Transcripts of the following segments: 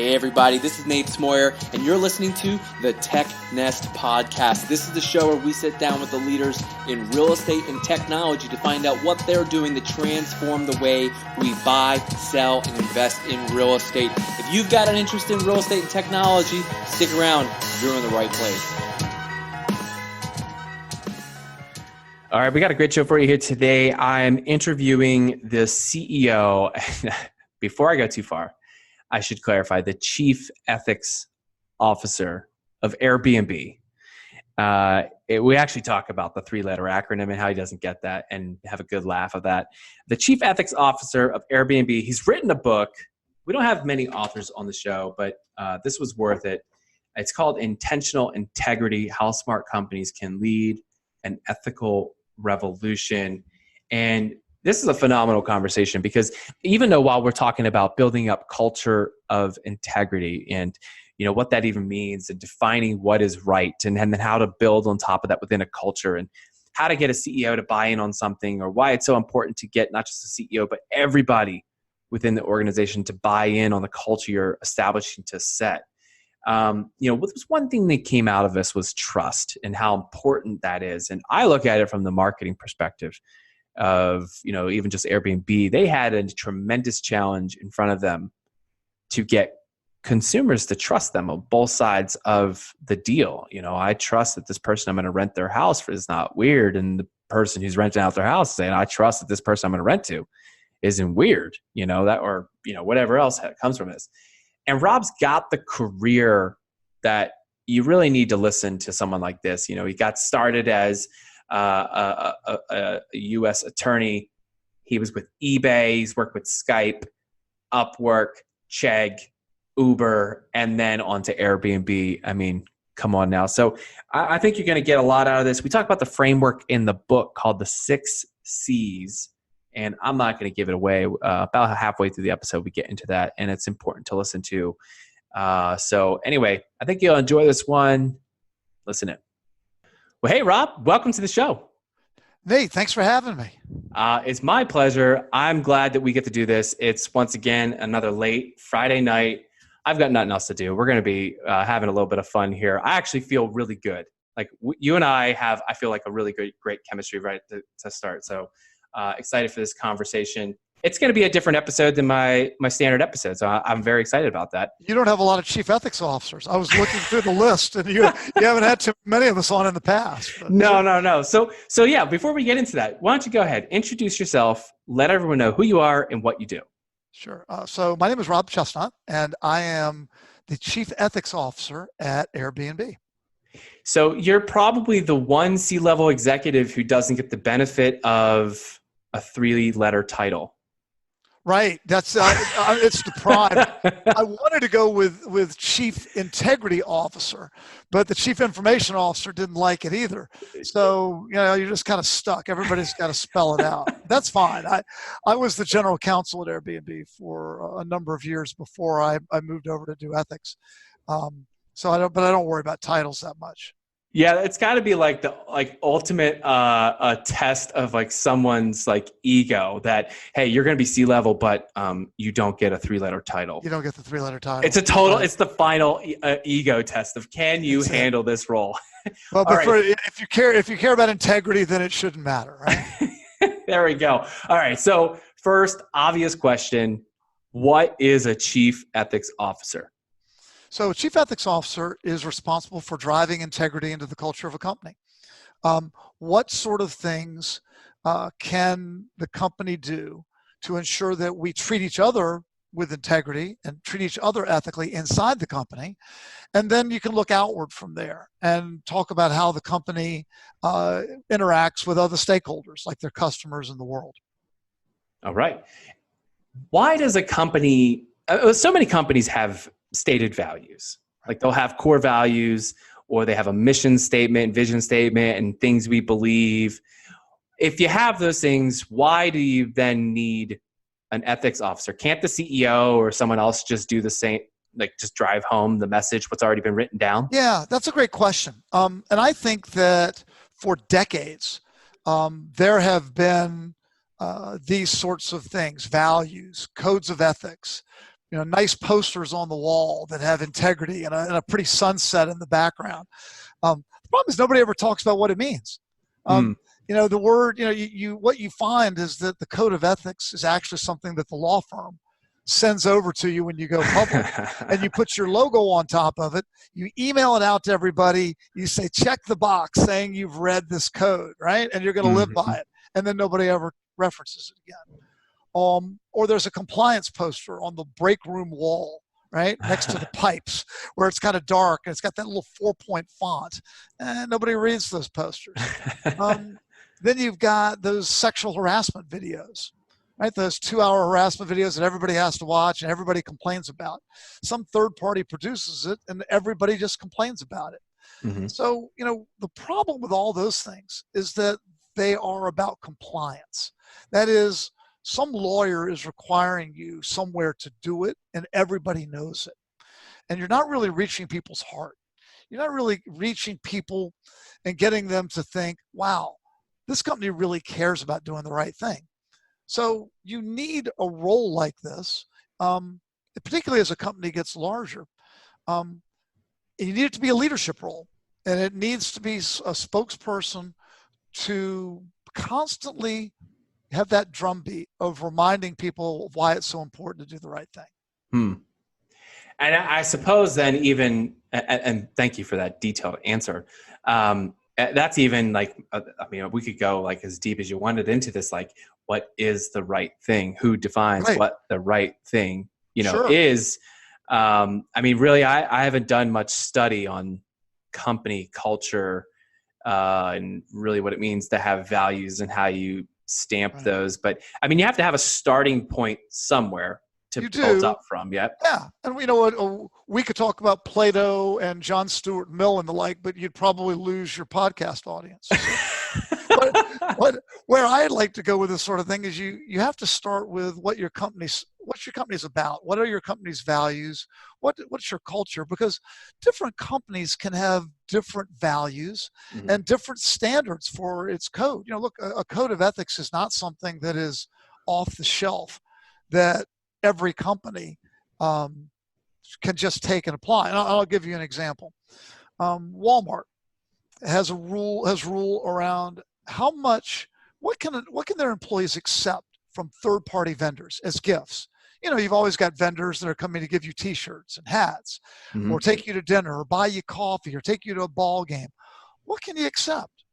Hey everybody, this is Nate Smoyer, and you're listening to the Tech Nest Podcast. This is the show where we sit down with the leaders in real estate and technology to find out what they're doing to transform the way we buy, sell, and invest in real estate. If you've got an interest in real estate and technology, stick around. You're in the right place. All right, we got a great show for you here today. I'm interviewing the CEO. Before I go too far, I should clarify, the Chief Ethics Officer of Airbnb. We actually talk about the three-letter acronym and how he doesn't get that and have a good laugh of that. The Chief Ethics Officer of Airbnb, he's written a book. We don't have many authors on the show, but this was worth it. It's called Intentional Integrity: How Smart Companies Can Lead an Ethical Revolution. And this is a phenomenal conversation because even though while we're talking about building up culture of integrity and what that even means and defining what is right and then how to build on top of that within a culture and how to get a CEO to buy in on something or why it's so important to get not just the CEO but everybody within the organization to buy in on the culture you're establishing to set. One thing that came out of this was trust and how important that is. And I look at it from the marketing perspective of, even just Airbnb. They had a tremendous challenge in front of them to get consumers to trust them on both sides of the deal. I trust that this person I'm going to rent their house for is not weird. And the person who's renting out their house saying, I trust that this person I'm going to rent to isn't weird, whatever else comes from this. And Rob's got the career that you really need to listen to someone like this. He got started as a U.S. attorney. He was with eBay. He's worked with Skype, Upwork, Chegg, Uber, and then onto Airbnb. I mean, come on now. So I think you're going to get a lot out of this. We talk about the framework in the book called the 6 C's. And I'm not going to give it away. About halfway through the episode, we get into that, and it's important to listen to. So anyway, I think you'll enjoy this one. Listen in. Well, hey, Rob, welcome to the show. Nate, thanks for having me. It's my pleasure. I'm glad that we get to do this. It's, once again, another late Friday night. I've got nothing else to do. We're going to be having a little bit of fun here. I actually feel really good. Like you and I feel like a really great chemistry right to start. So excited for this conversation. It's going to be a different episode than my standard episode. So I'm very excited about that. You don't have a lot of chief ethics officers. I was looking through the list and you haven't had too many of us on in the past. But. No. So yeah, before we get into that, why don't you go ahead, introduce yourself, let everyone know who you are and what you do. Sure. So my name is Rob Chesnut and I am the chief ethics officer at Airbnb. So you're probably the one C-level executive who doesn't get the benefit of a 3-letter title. Right. That's it's the pride. I wanted to go with chief integrity officer, but the chief information officer didn't like it either. So, you're just kind of stuck. Everybody's got to spell it out. That's fine. I was the general counsel at Airbnb for a number of years before I moved over to do ethics. So I don't worry about titles that much. Yeah, it's got to be like the ultimate test of someone's ego that, hey, you're going to be C-level, but you don't get a 3-letter title. You don't get the 3-letter title. It's the final ego test of can you handle this role? Well, but if you care about integrity, then it shouldn't matter, right? There we go. All right. So first, obvious question: what is a chief ethics officer? So a chief ethics officer is responsible for driving integrity into the culture of a company. What sort of things can the company do to ensure that we treat each other with integrity and treat each other ethically inside the company? And then you can look outward from there and talk about how the company interacts with other stakeholders, like their customers in the world. All right. Why does a company, so many companies have stated values, they'll have core values or they have a mission statement, vision statement, and things we believe. If you have those things, why do you then need an ethics officer? Can't the CEO or someone else just do the same, just drive home the message, what's already been written down? Yeah, that's a great question. And I think that for decades, there have been these sorts of things, values, codes of ethics, nice posters on the wall that have integrity and a pretty sunset in the background. The problem is nobody ever talks about what it means. Mm. The word, what you find is that the code of ethics is actually something that the law firm sends over to you when you go public, and you put your logo on top of it. You email it out to everybody. You say, check the box saying you've read this code, right? And you're going to live by it. And then nobody ever references it again. Or there's a compliance poster on the break room wall, right, next to the pipes, where it's kind of dark and it's got that little 4-point font, and nobody reads those posters. Then you've got those sexual harassment videos, right? Those 2-hour harassment videos that everybody has to watch and everybody complains about. Some third party produces it and everybody just complains about it. Mm-hmm. So, the problem with all those things is that they are about compliance. That is, some lawyer is requiring you somewhere to do it and everybody knows it. And you're not really reaching people's heart. You're not really reaching people and getting them to think, wow, this company really cares about doing the right thing. So you need a role like this, particularly as a company gets larger. You need it to be a leadership role, and it needs to be a spokesperson to constantly have that drumbeat of reminding people of why it's so important to do the right thing. And I suppose then even, and thank you for that detailed answer. That's even like, we could go like as deep as you wanted into this, like what is the right thing? Who defines what the right thing, is? Really, I haven't done much study on company culture and really what it means to have values and how you stamp those. But you have to have a starting point somewhere to build up from. Yep. Yeah. And we know what we could talk about Plato and John Stuart Mill and the like, but you'd probably lose your podcast audience. But where I'd like to go with this sort of thing is you have to start with what's your company's about? What are your company's values? What's your culture? Because different companies can have different values and different standards for its code. Look, a code of ethics is not something that is off the shelf that every company can just take and apply. And I'll give you an example. Walmart has rule around what can their employees accept from third-party vendors as gifts. You've always got vendors that are coming to give you T-shirts and hats, or take you to dinner, or buy you coffee, or take you to a ball game. What can you accept?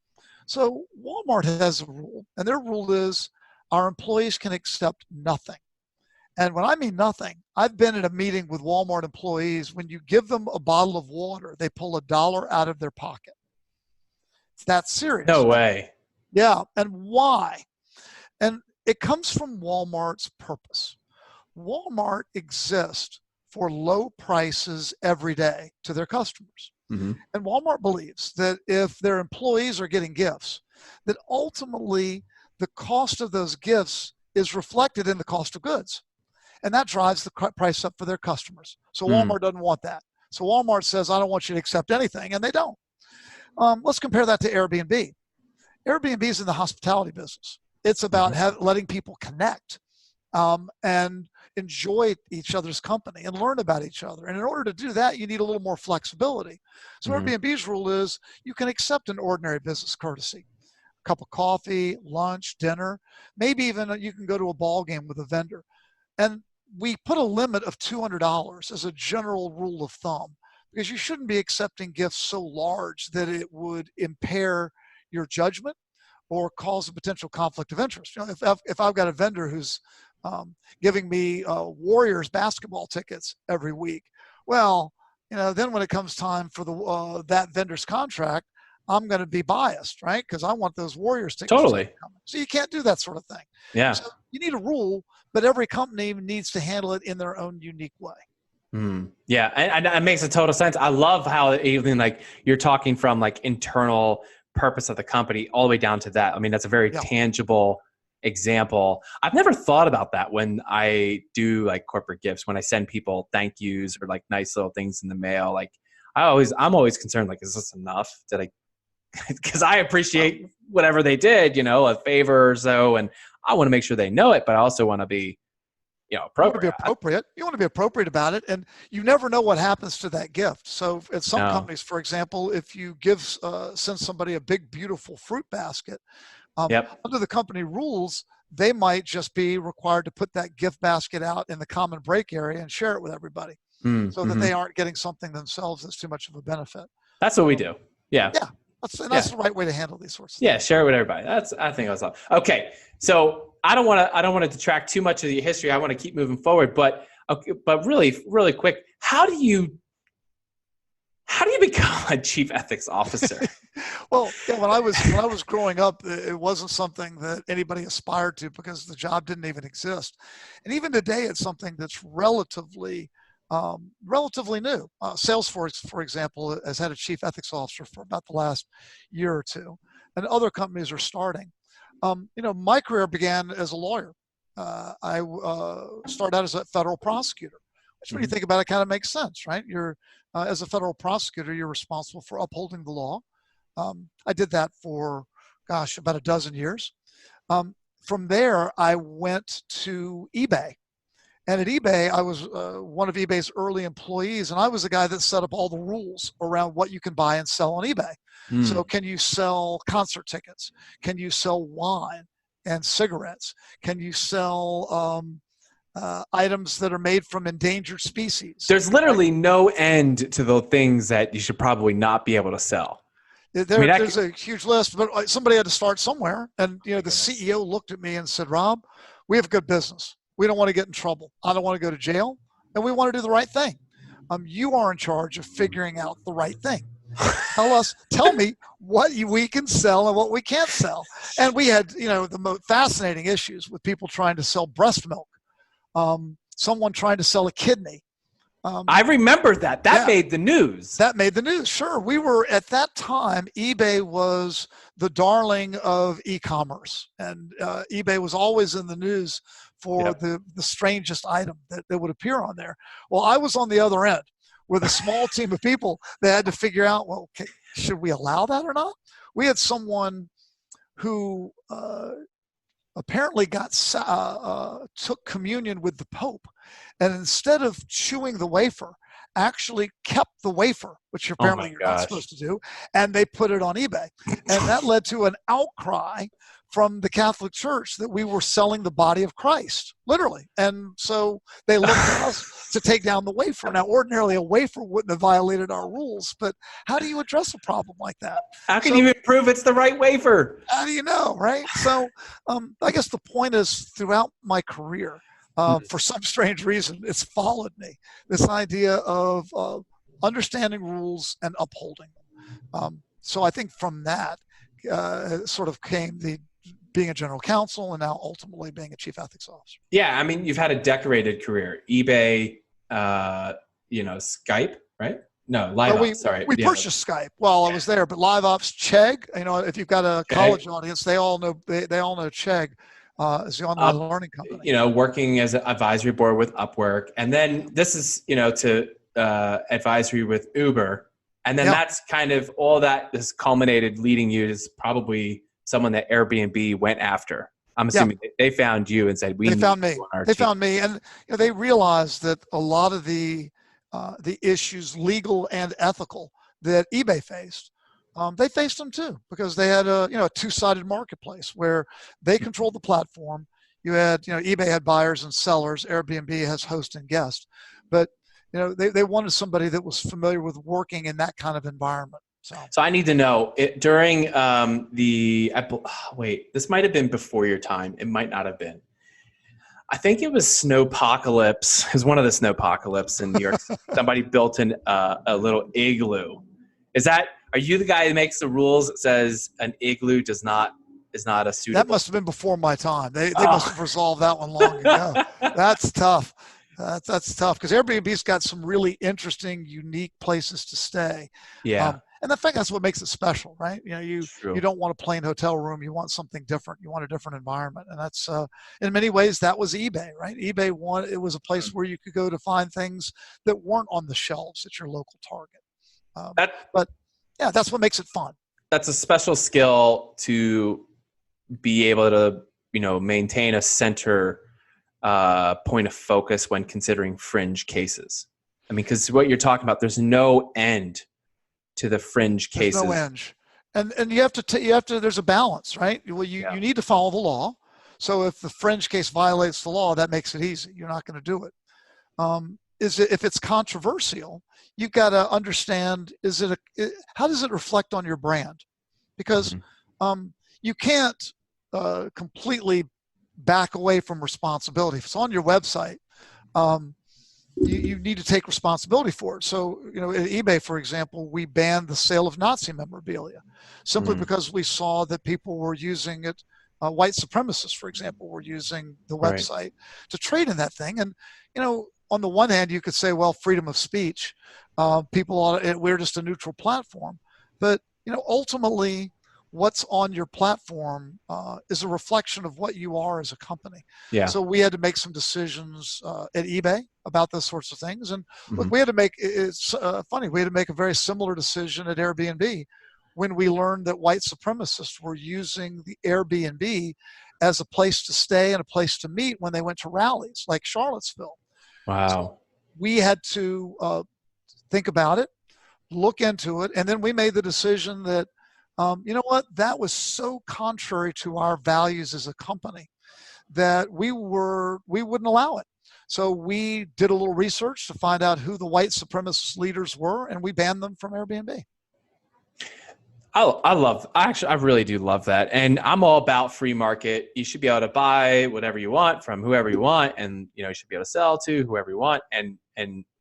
So Walmart has a rule, and their rule is our employees can accept nothing. And when I mean nothing, I've been in a meeting with Walmart employees. When you give them a bottle of water, they pull $1 out of their pocket. It's that serious. No way. Yeah. And why? And it comes from Walmart's purpose. Walmart exists for low prices every day to their customers. And Walmart believes that if their employees are getting gifts, that ultimately the cost of those gifts is reflected in the cost of goods. And that drives the price up for their customers. So Walmart doesn't want that. So Walmart says, I don't want you to accept anything, and they don't. Let's compare that to Airbnb. Airbnb is in the hospitality business. It's about letting people connect and enjoy each other's company and learn about each other. And in order to do that, you need a little more flexibility. So Airbnb's rule is you can accept an ordinary business courtesy. A cup of coffee, lunch, dinner, maybe even you can go to a ball game with a vendor. And we put a limit of $200 as a general rule of thumb, because you shouldn't be accepting gifts so large that it would impair your judgment or cause a potential conflict of interest. If I've got a vendor who's giving me Warriors basketball tickets every week, well, then when it comes time for that vendor's contract, I'm going to be biased, right? Because I want those Warriors tickets. Totally. So you can't do that sort of thing. Yeah. So you need a rule, but every company needs to handle it in their own unique way. Yeah, and it makes a total sense. I love how even like you're talking from like internal purpose of the company all the way down to that. That's a very tangible example. I've never thought about that when I do like corporate gifts, when I send people thank yous or like nice little things in the mail. Like I'm always concerned, like, is this enough? Because I appreciate whatever they did, a favor or so, and I want to make sure they know it, but I also want to be appropriate. You want to be appropriate about it, and you never know what happens to that gift. So at some companies, for example, if you send somebody a big, beautiful fruit basket, under the company rules, they might just be required to put that gift basket out in the common break area and share it with everybody, so that they aren't getting something themselves that's too much of a benefit. That's what we do. Yeah. Yeah. That's the right way to handle these sorts of things. Yeah, share it with everybody. I think that's all. Okay, so I don't want to detract too much of your history. I want to keep moving forward, but really, really quick, how do you become a chief ethics officer? Well, yeah, when I was growing up, it wasn't something that anybody aspired to because the job didn't even exist, and even today, it's something that's relatively new. Salesforce, for example, has had a chief ethics officer for about the last year or two, and other companies are starting. My career began as a lawyer. I started out as a federal prosecutor, which, when you think about it, kind of makes sense, right? As a federal prosecutor, you're responsible for upholding the law. I did that for, about a dozen years. From there, I went to eBay. And at eBay, I was one of eBay's early employees, and I was the guy that set up all the rules around what you can buy and sell on eBay. So can you sell concert tickets? Can you sell wine and cigarettes? Can you sell items that are made from endangered species? There's literally no end to the things that you should probably not be able to sell. There's a huge list, but somebody had to start somewhere. And the CEO looked at me and said, "Rob, we have a good business. We don't want to get in trouble. I don't want to go to jail, and we want to do the right thing. You are in charge of figuring out the right thing. Tell me what we can sell and what we can't sell." And we had, the most fascinating issues with people trying to sell breast milk, someone trying to sell a kidney. I remember that. That made the news. That made the news. Sure. We were, at that time, eBay was the of e-commerce, and eBay was always in the news for the strangest item that would appear on there. Well, I was on the other end with a small team of people that had to figure out, well, okay, should we allow that or not? We had someone who apparently took communion with the Pope, and instead of chewing the wafer, actually kept the wafer, which apparently you're not supposed to do, and they put it on eBay. And that led to an outcry from the Catholic Church that we were selling the body of Christ, literally. And so they looked at us to take down the wafer. Now, ordinarily, a wafer wouldn't have violated our rules, but how do you address a problem like that? How can you prove it's the right wafer? How do you know, right? So I guess the point is, throughout my career, for some strange reason, it's followed me, this idea of understanding rules and upholding them. So I think from that sort of came the being a general counsel, and now ultimately being a chief ethics officer. Yeah, I mean, you've had a decorated career. eBay, Skype, right? No, LiveOps, We purchased Skype while I was there, but LiveOps, Chegg, if you've got a college audience, they all know Chegg as the online learning company. Working as an advisory board with Upwork. And then this is, to advisory with Uber. And then that's kind of all that is culminated, leading you to probably someone that Airbnb went after. I'm assuming they found you and said, They found me. And they realized that a lot of the issues, legal and ethical, that eBay faced, they faced them too, because they had a two-sided marketplace where they controlled the platform. You had, eBay had buyers and sellers. Airbnb has host and guest. But, they wanted somebody that was familiar with working in that kind of environment. So I need to know, during this might have been before your time. It might not have been. I think it was Snowpocalypse. It was one of the Snowpocalypse in New York. Somebody built a little igloo. Are you the guy who makes the rules that says an igloo is not a suitable? That must have been before my time. They must have resolved that one long ago. That's tough. That's tough, because Airbnb's got some really interesting, unique places to stay. Yeah. And I think that's what makes it special, right? You don't want a plain hotel room. You want something different. You want a different environment. And that's, in many ways, that was eBay, right? It was a place where you could go to find things that weren't on the shelves at your local Target. But yeah, that's what makes it fun. That's a special skill to be able to, maintain a center point of focus when considering fringe cases? I mean, because what you're talking about, there's no end to the fringe cases. There's no end. And you have to, there's a balance, right? Well, you need to follow the law. So if the fringe case violates the law, that makes it easy. You're not going to do it. If it's controversial, you've got to understand, how does it reflect on your brand? Because you can't completely back away from responsibility. If it's on your website, you need to take responsibility for it. So, at eBay, for example, we banned the sale of Nazi memorabilia simply because we saw that people were using it. White supremacists, for example, were using the website to trade in that thing. And, on the one hand, you could say, well, freedom of speech, we're just a neutral platform. But, ultimately, what's on your platform is a reflection of what you are as a company. Yeah. So we had to make some decisions at eBay about those sorts of things. And look, we had to make, it's funny, we had to make a very similar decision at Airbnb when we learned that white supremacists were using the Airbnb as a place to stay and a place to meet when they went to rallies like Charlottesville. Wow. So we had to think about it, look into it, and then we made the decision that, you know what, that was so contrary to our values as a company that we wouldn't allow it. So we did a little research to find out who the white supremacist leaders were, and we banned them from Airbnb. I really do love that. And I'm all about free market. You should be able to buy whatever you want from whoever you want. And, you should be able to sell to whoever you want. And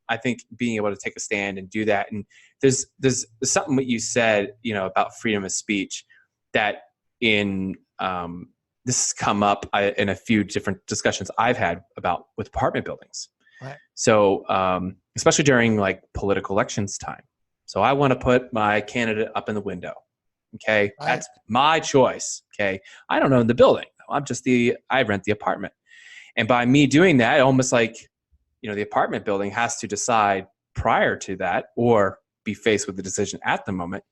I think being able to take a stand and do that. And there's something that you said, about freedom of speech that this has come up in a few different discussions I've had with apartment buildings. Right. So, especially during like political elections time. So I want to put my candidate up in the window. Okay. Right. That's my choice. Okay. I don't own the building. I rent the apartment. And by me doing that, almost like, the apartment building has to decide prior to that or be faced with the decision at the moment.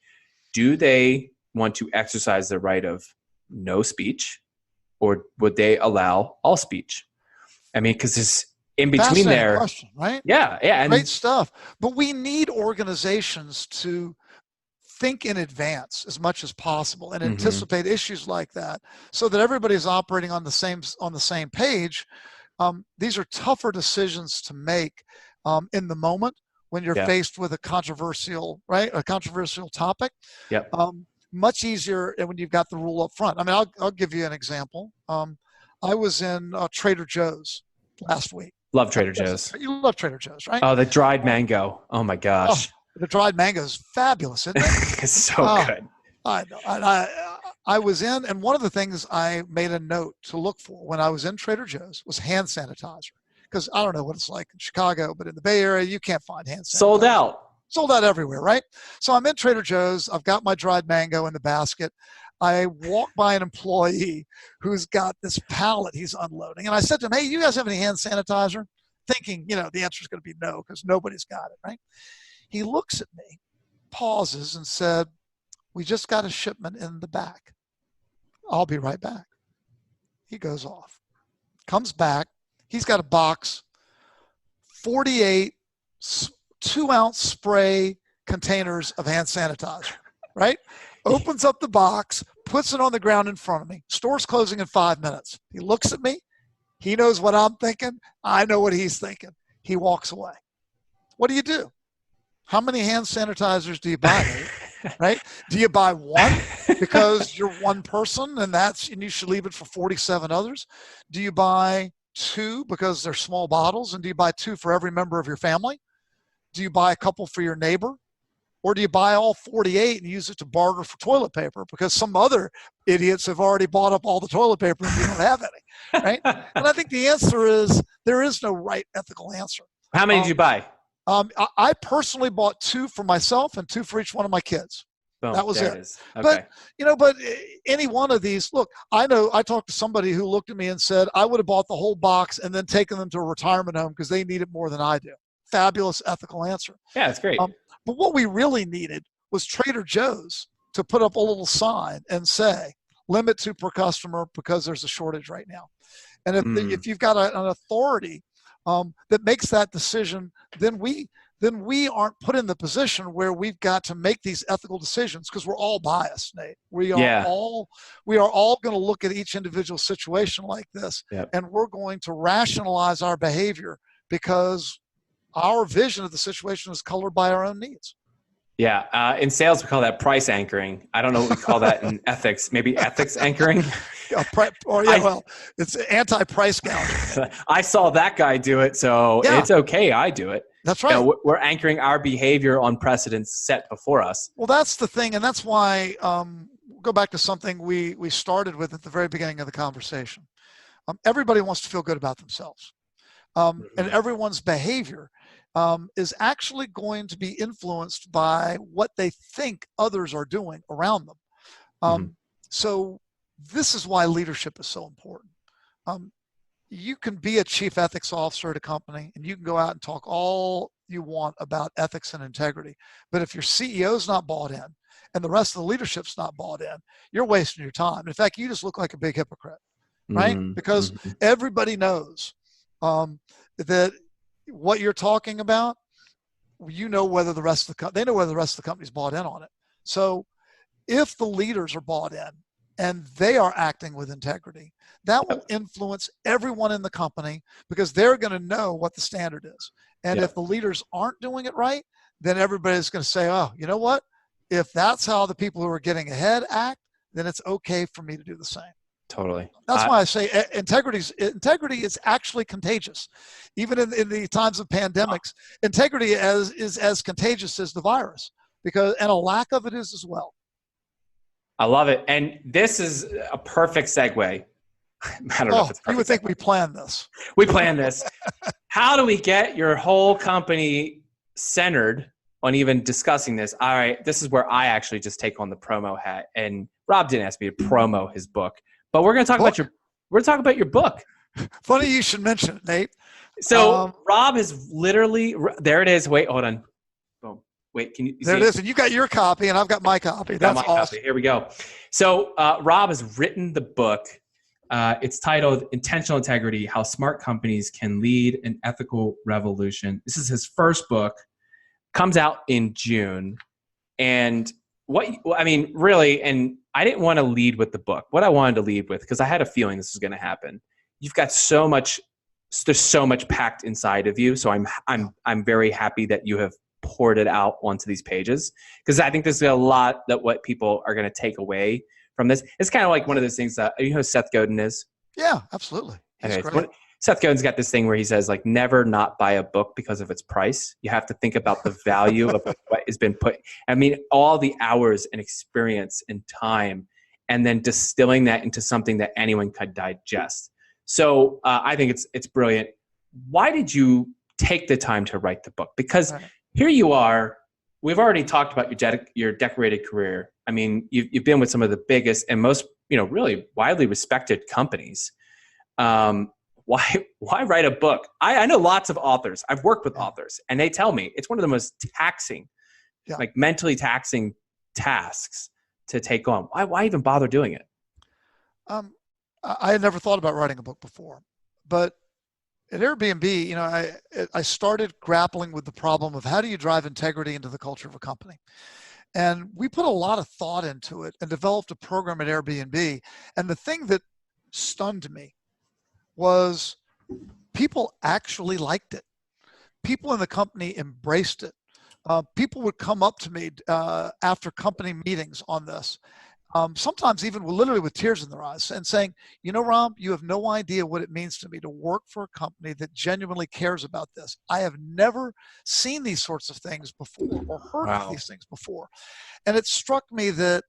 Do they want to exercise the right of no speech, or would they allow all speech? I mean, because there's in between there. Question, right? Yeah. Yeah. Great stuff. But we need organizations to think in advance as much as possible and anticipate issues like that so that everybody's operating on the same page. These are tougher decisions to make in the moment when you're faced with a controversial topic. Yep. Much easier when you've got the rule up front. I mean, I'll give you an example. I was in Trader Joe's last week. Love Trader Joe's. You love Trader Joe's, right? Oh, the dried mango. Oh my gosh. The dried mango is fabulous, isn't it? It's so good. I know. I was in, and one of the things I made a note to look for when I was in Trader Joe's was hand sanitizer. Because I don't know what it's like in Chicago, but in the Bay Area, you can't find hand sanitizer. Sold out everywhere, right? So I'm in Trader Joe's. I've got my dried mango in the basket. I walk by an employee who's got this pallet he's unloading. And I said to him, hey, you guys have any hand sanitizer? Thinking, the answer is going to be no because nobody's got it, right? He looks at me, pauses, and said, we just got a shipment in the back. I'll be right back. He goes off, comes back. He's got a box, 48 2-ounce spray containers of hand sanitizer, right? Opens up the box, puts it on the ground in front of me. Store's closing in 5 minutes. He looks at me. He knows what I'm thinking. I know what he's thinking. He walks away. What do? How many hand sanitizers do you buy? Right? Do you buy one because you're one person and you should leave it for 47 others? Do you buy two because they're small bottles? And do you buy two for every member of your family? Do you buy a couple for your neighbor? Or do you buy all 48 and use it to barter for toilet paper because some other idiots have already bought up all the toilet paper and you don't have any, right? And I think the answer is there is no right ethical answer. How many did you buy? I personally bought two for myself and two for each one of my kids. Boom, that was it. Okay. But any one of these, look, I know I talked to somebody who looked at me and said, I would have bought the whole box and then taken them to a retirement home because they need it more than I do. Fabulous ethical answer. Yeah, that's great. But what we really needed was Trader Joe's to put up a little sign and say, limit 2 per customer because there's a shortage right now. And if you've got an authority that makes that decision, then we aren't put in the position where we've got to make these ethical decisions, because we're all biased, Nate. We are all going to look at each individual situation like this, and we're going to rationalize our behavior because our vision of the situation is colored by our own needs. Yeah. In sales, we call that price anchoring. I don't know what we call that in ethics. Maybe ethics anchoring. It's anti-price gouging. I saw that guy do it, so it's okay. I do it. That's right. We're anchoring our behavior on precedents set before us. Well, that's the thing, and that's why go back to something we started with at the very beginning of the conversation. Everybody wants to feel good about themselves, and everyone's behavior is actually going to be influenced by what they think others are doing around them. So this is why leadership is so important. You can be a chief ethics officer at a company, and you can go out and talk all you want about ethics and integrity. But if your CEO's not bought in and the rest of the leadership's not bought in, you're wasting your time. In fact, you just look like a big hypocrite, right? Because everybody knows that what you're talking about, you know whether the rest of they know whether the rest of the company's bought in on it. So if the leaders are bought in and they are acting with integrity, that will influence everyone in the company, because they're going to know what the standard is. And if the leaders aren't doing it right, then everybody's going to say, oh, you know what? If that's how the people who are getting ahead act, then it's okay for me to do the same. Totally. That's why I say integrity is actually contagious. Even in the times of pandemics, integrity is as contagious as the virus, and a lack of it is as well. I love it. And this is a perfect segue. I don't know if it's perfect. You would think we planned this. We planned this. How do we get your whole company centered on even discussing this? All right, this is where I actually just take on the promo hat. And Rob didn't ask me to promo his book, but we're going to talk about your book. Funny you should mention it, Nate. So Rob is literally there. It is. Wait, hold on. Boom. Wait, can you see there? It is, and you got your copy, and I've got my copy. That's awesome. Here we go. So Rob has written the book. It's titled "Intentional Integrity: How Smart Companies Can Lead an Ethical Revolution." This is his first book. Comes out in June, and really, and I didn't want to lead with the book. What I wanted to lead with, because I had a feeling this was going to happen. You've got so much. There's so much packed inside of you. So I'm very happy that you have poured it out onto these pages, because I think there's a lot that what people are going to take away from this. It's kind of like one of those things that, you know who Seth Godin is? Yeah, absolutely. He's great. Seth Godin's got this thing where he says, like, never not buy a book because of its price. You have to think about the value of what has been put. I mean, all the hours and experience and time, and then distilling that into something that anyone could digest. So I think it's brilliant. Why did you take the time to write the book? Because here you are. We've already talked about your decorated career. I mean, you've been with some of the biggest and most, really widely respected companies. Why write a book? I know lots of authors. I've worked with authors, and they tell me it's one of the most taxing, like mentally taxing tasks to take on. Why even bother doing it? I had never thought about writing a book before, but at Airbnb, I started grappling with the problem of how do you drive integrity into the culture of a company. And we put a lot of thought into it and developed a program at Airbnb. And the thing that stunned me was people actually liked it. People in the company embraced it. People would come up to me after company meetings on this, sometimes even literally with tears in their eyes, and saying, Rob, you have no idea what it means to me to work for a company that genuinely cares about this. I have never seen these sorts of things before or heard of these things before. And it struck me that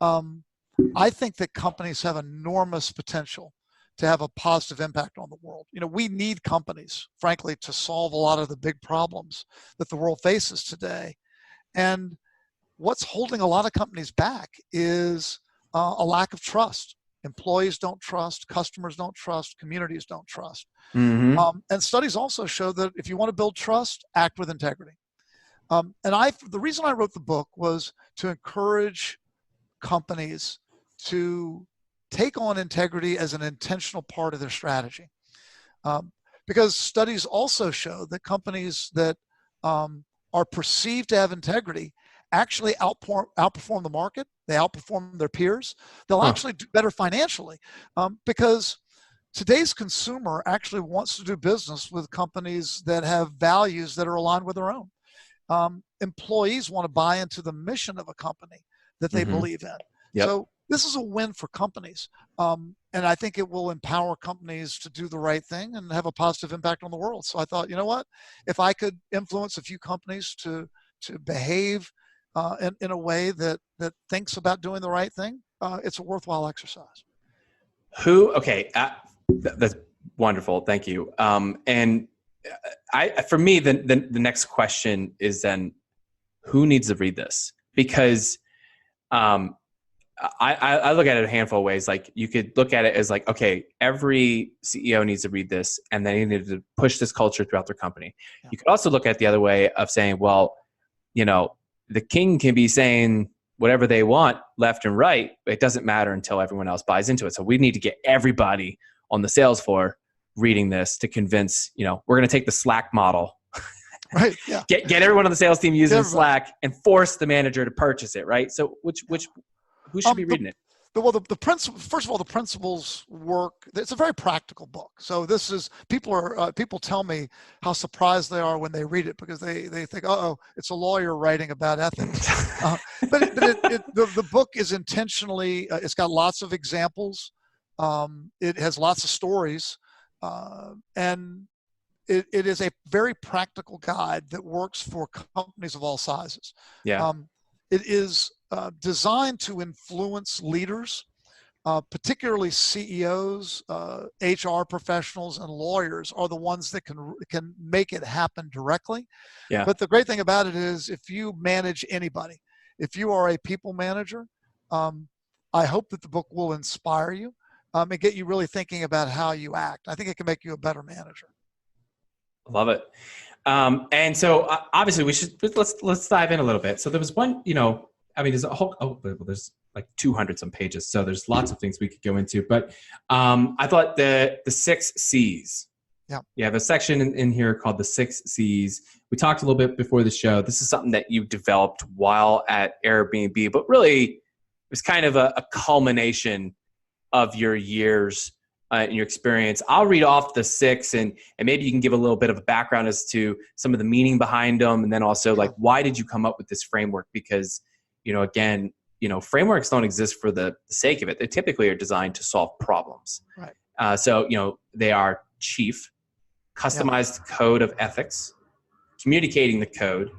I think that companies have enormous potential to have a positive impact on the world. We need companies, frankly, to solve a lot of the big problems that the world faces today. And what's holding a lot of companies back is a lack of trust. Employees don't trust, customers don't trust, communities don't trust. And studies also show that if you want to build trust, act with integrity. And the reason I wrote the book was to encourage companies to take on integrity as an intentional part of their strategy. Because studies also show that companies that are perceived to have integrity actually outperform the market. They outperform their peers. They'll actually do better financially because today's consumer actually wants to do business with companies that have values that are aligned with their own. Employees want to buy into the mission of a company that they believe in. Yep. So this is a win for companies. And I think it will empower companies to do the right thing and have a positive impact on the world. So I thought, you know what, if I could influence a few companies to behave in a way that thinks about doing the right thing, it's a worthwhile exercise. That's wonderful. Thank you. And for me, the next question is then, who needs to read this? Because I look at it a handful of ways. Like, you could look at it as like, okay, every CEO needs to read this, and they need to push this culture throughout their company. Yeah. You could also look at it the other way of saying, well, the king can be saying whatever they want left and right, but it doesn't matter until everyone else buys into it. So we need to get everybody on the sales floor reading this to convince, we're going to take the Slack model. Right. Yeah. Get everyone on the sales team using Slack and force the manager to purchase it. Right. So who should be reading it? The principle. First of all, the principles work. It's a very practical book. So this is people tell me how surprised they are when they read it because they think, it's a lawyer writing about ethics. But the book is intentionally. It's got lots of examples. It has lots of stories, and it is a very practical guide that works for companies of all sizes. Yeah. It is designed to influence leaders, particularly CEOs, HR professionals, and lawyers are the ones that can make it happen directly. Yeah. But the great thing about it is, if you manage anybody, if you are a people manager, I hope that the book will inspire you and get you really thinking about how you act. I think it can make you a better manager. Love it. And so obviously let's dive in a little bit. So there was one, there's a whole, there's like 200 some pages. So there's lots of things we could go into, but I thought the 6 C's. Yeah. You have a section in here called the 6 C's. We talked a little bit before the show. This is something that you developed while at Airbnb, but really it was kind of a culmination of your years and your experience. I'll read off the 6 and maybe you can give a little bit of a background as to some of the meaning behind them. And then also like, why did you come up with this framework? Because, again, frameworks don't exist for the sake of it. They typically are designed to solve problems. Right. So, they are chief, customized code of ethics, communicating the code,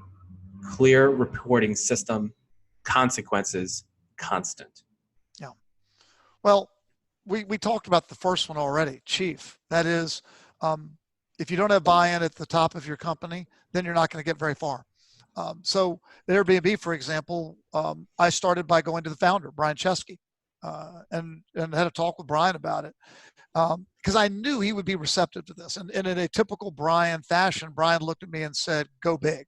clear reporting system, consequences, constant. Yeah. Well, we talked about the first one already, chief. That is, if you don't have buy-in at the top of your company, then you're not going to get very far. So at Airbnb, for example, I started by going to the founder, Brian Chesnut, and had a talk with Brian about it because I knew he would be receptive to this. And in a typical Brian fashion, Brian looked at me and said, "Go big."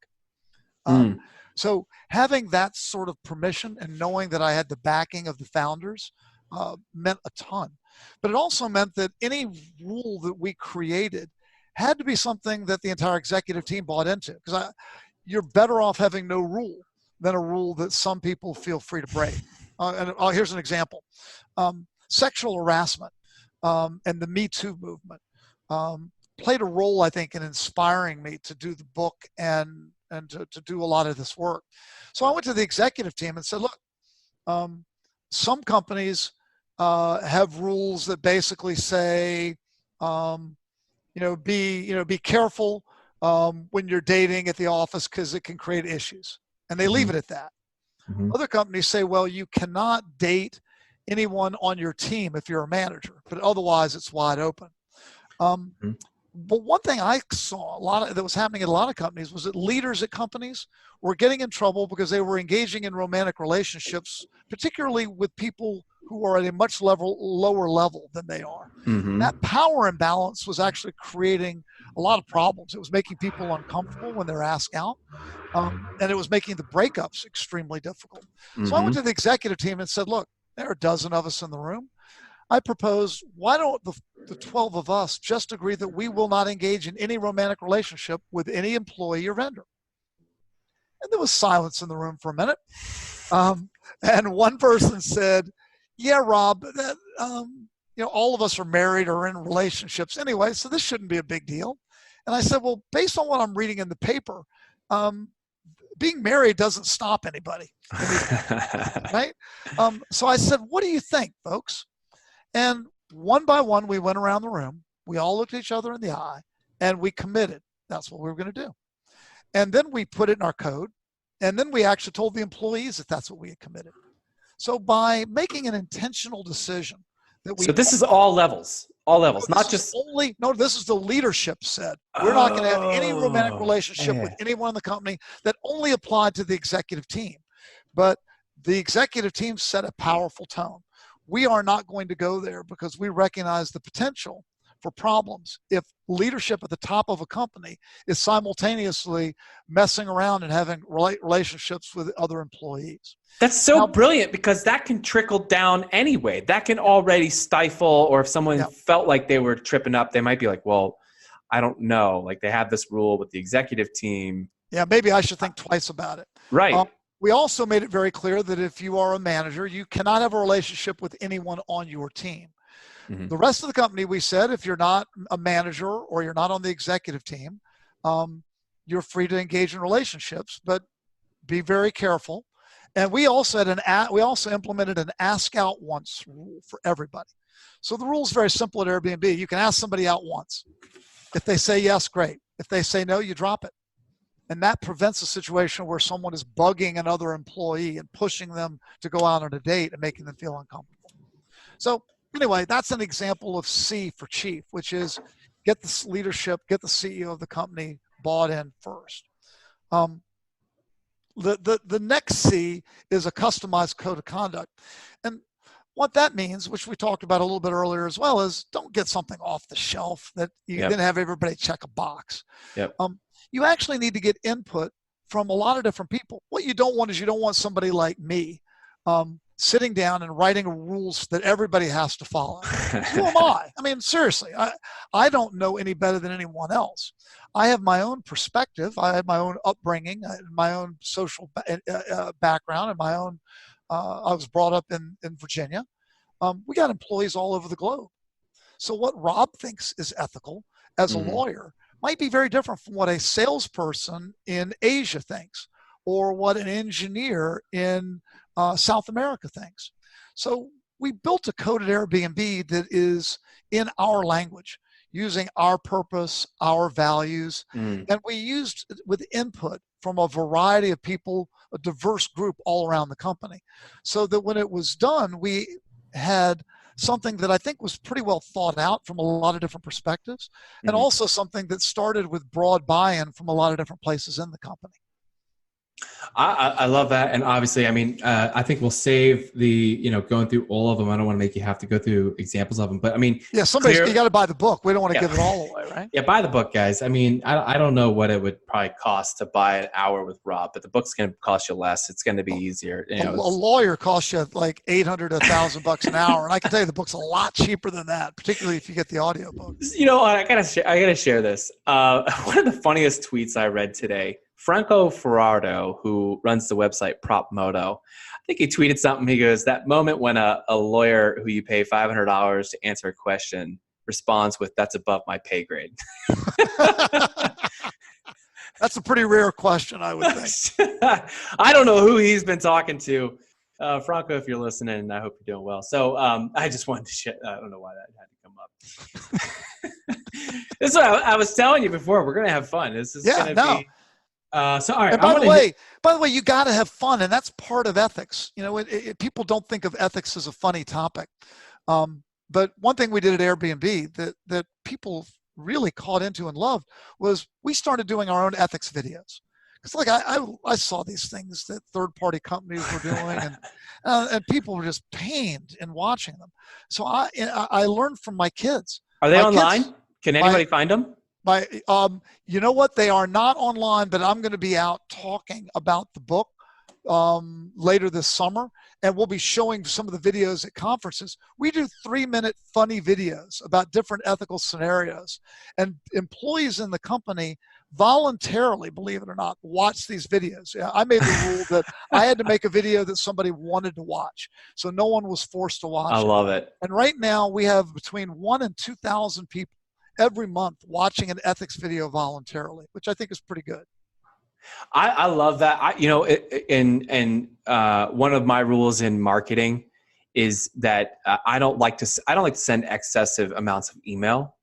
So having that sort of permission and knowing that I had the backing of the founders meant a ton. But it also meant that any rule that we created had to be something that the entire executive team bought into, because you're better off having no rule than a rule that some people feel free to break. Here's an example. Sexual harassment and the Me Too movement played a role, I think, in inspiring me to do the book and to do a lot of this work. So I went to the executive team and said, look, some companies have rules that basically say, be careful when you're dating at the office because it can create issues. And they leave it at that. Other companies say, well, you cannot date anyone on your team if you're a manager, but otherwise it's wide open. But one thing I saw that was happening at a lot of companies was that leaders at companies were getting in trouble because they were engaging in romantic relationships, particularly with people who are at a much lower level than they are. That power imbalance was actually creating a lot of problems. It was making people uncomfortable when they're asked out, and it was making the breakups extremely difficult. So I went to the executive team and said, look, there are a dozen of us in the room. I propose, why don't the 12 of us just agree that we will not engage in any romantic relationship with any employee or vendor? And there was silence in the room for a minute. And one person said, yeah, Rob, that, all of us are married or in relationships anyway, so this shouldn't be a big deal. And I said, well, based on what I'm reading in the paper, being married doesn't stop anybody, right? So I said, what do you think, folks? And one by one, we went around the room. We all looked at each other in the eye, and we committed. That's what we were going to do. And then we put it in our code, and then we actually told the employees that that's what we had committed. So by making an intentional decision that we— So this is all levels, not just— this is the leadership said. We're not going to have any romantic relationship with anyone in the company. That only applied to the executive team. But the executive team set a powerful tone. We are not going to go there because we recognize the potential for problems if leadership at the top of a company is simultaneously messing around and having relationships with other employees. That's so brilliant, because that can trickle down anyway. That can already stifle, or if someone felt like they were tripping up, they might be like, well, I don't know. Like, they have this rule with the executive team. Yeah, maybe I should think twice about it. Right. We also made it very clear that if you are a manager, you cannot have a relationship with anyone on your team. Mm-hmm. The rest of the company, we said, if you're not a manager or you're not on the executive team, you're free to engage in relationships, but be very careful. And we also implemented an ask out once rule for everybody. So the rule is very simple at Airbnb. You can ask somebody out once. If they say yes, great. If they say no, you drop it. And that prevents a situation where someone is bugging another employee and pushing them to go out on a date and making them feel uncomfortable. So anyway, that's an example of C for chief, which is get the leadership, get the CEO of the company bought in first. The next C is a customized code of conduct. And what that means, which we talked about a little bit earlier as well, is don't get something off the shelf that you then have everybody check a box. Yep. You actually need to get input from a lot of different people. What you don't want is you don't want somebody like me sitting down and writing rules that everybody has to follow. Who am I? I mean, seriously, I don't know any better than anyone else. I have my own perspective. I have my own upbringing, my own social background, and my own, I was brought up in Virginia. We got employees all over the globe. So what Rob thinks is ethical as a lawyer might be very different from what a salesperson in Asia thinks, or what an engineer in South America thinks. So we built a code at Airbnb that is in our language, using our purpose, our values, and we used with input from a variety of people, a diverse group all around the company, so that when it was done, we had something that I think was pretty well thought out from a lot of different perspectives, and also something that started with broad buy-in from a lot of different places in the company. I love that. And obviously, I mean, I think we'll save the, going through all of them. I don't want to make you have to go through examples of them, but I mean, you got to buy the book. We don't want to give it all away, right? Yeah. Buy the book, guys. I mean, I don't know what it would probably cost to buy an hour with Rob, but the book's going to cost you less. It's going to be easier. A lawyer costs you like $800 to $1,000 an hour. And I can tell you the book's a lot cheaper than that, particularly if you get the audio book. I gotta share this. One of the funniest tweets I read today, Franco Ferraro, who runs the website PropMoto, I think he tweeted something. He goes, that moment when a lawyer who you pay $500 to answer a question responds with, that's above my pay grade. That's a pretty rare question, I would think. I don't know who he's been talking to. Franco, if you're listening, I hope you're doing well. So I just wanted to share. I don't know why that had to come up. This is what I was telling you before. We're going to have fun. This is going to be. So all right. And by the way, you got to have fun, and that's part of ethics. People don't think of ethics as a funny topic, but one thing we did at Airbnb that people really caught into and loved was we started doing our own ethics videos. It's like I saw these things that third-party companies were doing, and people were just pained in watching them. So I learned from my kids. Are they online? Can anybody find them? You know what? They are not online, but I'm going to be out talking about the book later this summer, and we'll be showing some of the videos at conferences. We do 3-minute funny videos about different ethical scenarios, and employees in the company voluntarily, believe it or not, watch these videos. I made the rule that I had to make a video that somebody wanted to watch, so no one was forced to watch I it. love it. And right now we have between 1,000 and 2,000 people every month watching an ethics video voluntarily, which I think is pretty good. I love that. One of my rules in marketing is that I don't like to send excessive amounts of email.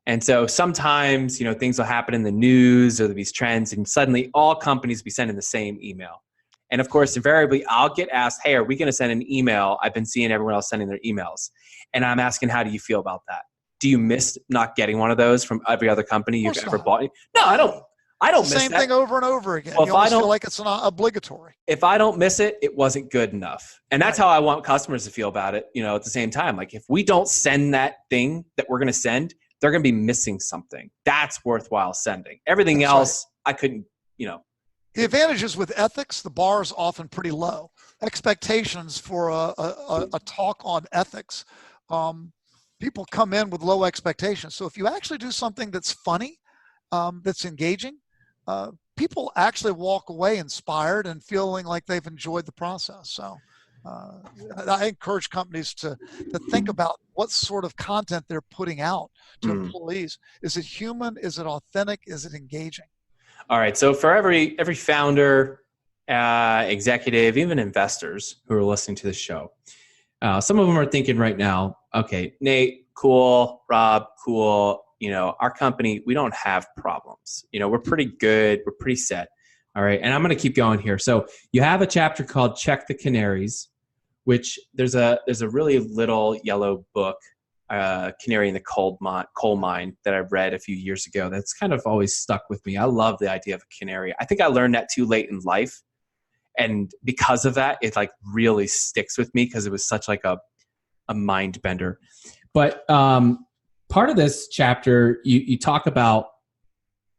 And so sometimes, things will happen in the news or there'll be these trends, and suddenly all companies will be sending the same email. And of course, invariably, I'll get asked, hey, are we going to send an email? I've been seeing everyone else sending their emails. And I'm asking, how do you feel about that? Do you miss not getting one of those from every other company you've ever bought? No, I don't. I don't miss that. Same thing over and over again. Well, you almost feel like it's not obligatory. If I don't miss it, it wasn't good enough. And that's how I want customers to feel about it, at the same time. Like, if we don't send that thing that we're going to send, they're going to be missing something. That's worthwhile sending. Everything else, right. I couldn't, The advantages with ethics, the bar is often pretty low. Expectations for a talk on ethics, people come in with low expectations. So if you actually do something that's funny, that's engaging, people actually walk away inspired and feeling like they've enjoyed the process. So I encourage companies to think about what sort of content they're putting out to employees. Is it human? Is it authentic? Is it engaging? All right. So for every founder, executive, even investors who are listening to this show, some of them are thinking right now, okay, Nate, cool. Rob, cool. Our company, we don't have problems. We're pretty good. We're pretty set. All right. And I'm going to keep going here. So you have a chapter called Check the Canaries, which there's a really little yellow book, Canary in the Coal Mine, that I read a few years ago. That's kind of always stuck with me. I love the idea of a canary. I think I learned that too late in life. And because of that, it really sticks with me because it was such a mind bender. But part of this chapter, you talk about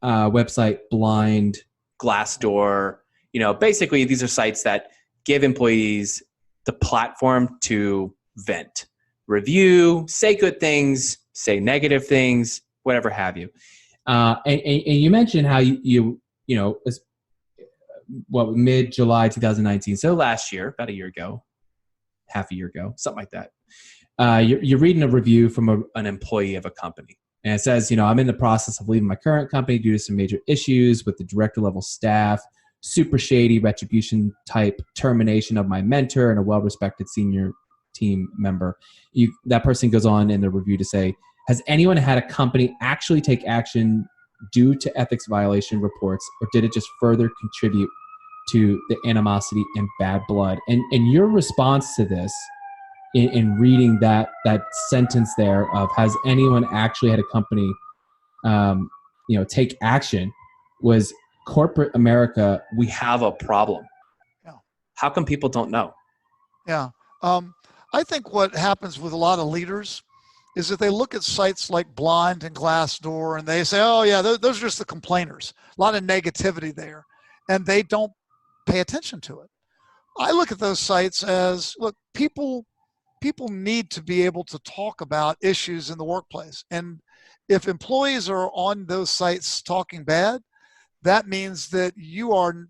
website Blind, Glassdoor. Basically these are sites that give employees the platform to vent, review, say good things, say negative things, whatever have you. And you mentioned how mid-July 2019, so last year, about a year ago, half a year ago, something like that. You're reading a review from an employee of a company. And it says, I'm in the process of leaving my current company due to some major issues with the director level staff, super shady retribution type termination of my mentor and a well-respected senior team member. That person goes on in the review to say, has anyone had a company actually take action due to ethics violation reports, or did it just further contribute to the animosity and bad blood? And your response to this, in reading that sentence there of has anyone actually had a company take action, was corporate America, we have a problem. Yeah. How come people don't know? Yeah. I think what happens with a lot of leaders is that they look at sites like Blind and Glassdoor and they say, oh yeah, those are just the complainers. A lot of negativity there. And they don't pay attention to it. I look at those sites as, look, people need to be able to talk about issues in the workplace. And if employees are on those sites talking bad, that means that you are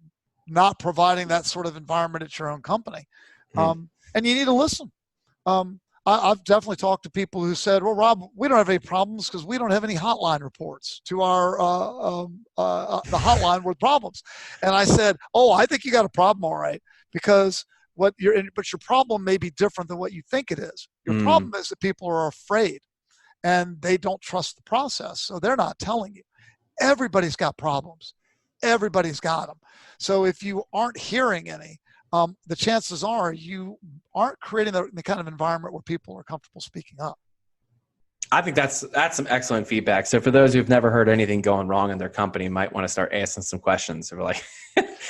not providing that sort of environment at your own company. And you need to listen. I've definitely talked to people who said, well, Rob, we don't have any problems because we don't have any hotline reports to our the hotline with problems. And I said, oh, I think you got a problem, all right, because but your problem may be different than what you think it is. Your problem is that people are afraid and they don't trust the process, so they're not telling you. Everybody's got problems. Everybody's got them. So if you aren't hearing any, the chances are you aren't creating the kind of environment where people are comfortable speaking up. I think that's some excellent feedback. So for those who've never heard anything going wrong in their company, might want to start asking some questions. They're like,